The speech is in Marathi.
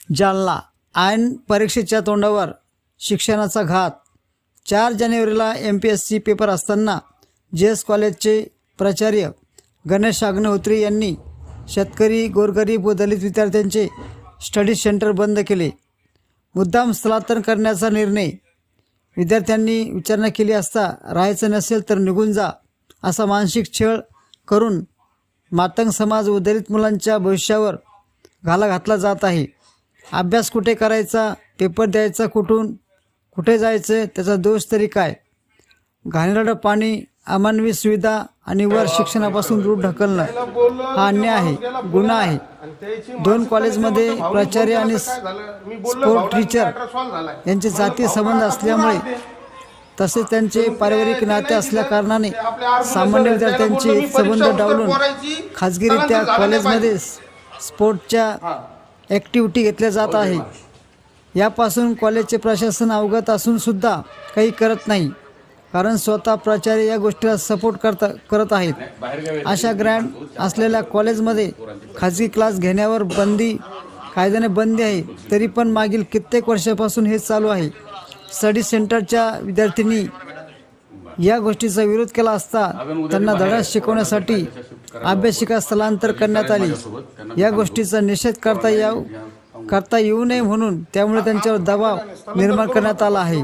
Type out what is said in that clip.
जालना ऐन परीक्षेच्या तोंडावर शिक्षणाचा घात। 4 जानेवारीला MPSC पेपर असताना JS कॉलेजचे प्राचार्य गणेश अग्निहोत्री यांनी शेतकरी, गोरगरीब व दलित विद्यार्थ्यांचे स्टडी सेंटर बंद केले। मुद्दाम स्थलांतर करण्याचा निर्णय। विद्यार्थ्यांनी विचारणा केली असता राहायचं नसेल तर निघून जा असा मानसिक छळ करून मातंग समाज व दलित मुलांच्या भविष्यावर घाला घातला जात आहे। अभ्यास कुठे करायचा, पेपर द्यायचा कुठून, कुठे जायचं, त्याचा दोष तरी काय? घाणेरडं पाणी, अमानवी सुविधा आणि वर शिक्षणापासून दूर ढकलणं हा अन्याय आहे, गुन्हा आहे। 2 कॉलेजमध्ये प्राचार्य आणि स्पोर्ट टीचर यांचे जातीय संबंध असल्यामुळे तसेच त्यांचे पारिवारिक नाते असल्याकारणाने सामान्य विद्यार्थ्यांचे संबंध डावलून खाजगीरित्या कॉलेजमध्ये स्पोर्टच्या ॲक्टिव्हिटी घेतल्या जात आहे। यापासून कॉलेजचे प्रशासन अवगत असून सुद्धा काही करत नाही, कारण स्वतः प्राचार्य या गोष्टीला सपोर्ट करत आहेत। अशा ग्रँड असलेल्या कॉलेजमध्ये खाजगी क्लास घेण्यावर कायद्याने बंदी आहे, तरी पण मागील कित्येक वर्षापासून हे चालू आहे। स्टडी सेंटरच्या विद्यार्थ्यांनी या गोष्टीचा विरोध केला असता त्यांना धडा शिकवण्यासाठी अभ्यासिका स्थलांतर करण्यात आली। या गोष्टीचा निषेध करता येऊ नये म्हणून त्यामुळे त्यांच्यावर दबाव निर्माण करण्यात आला आहे।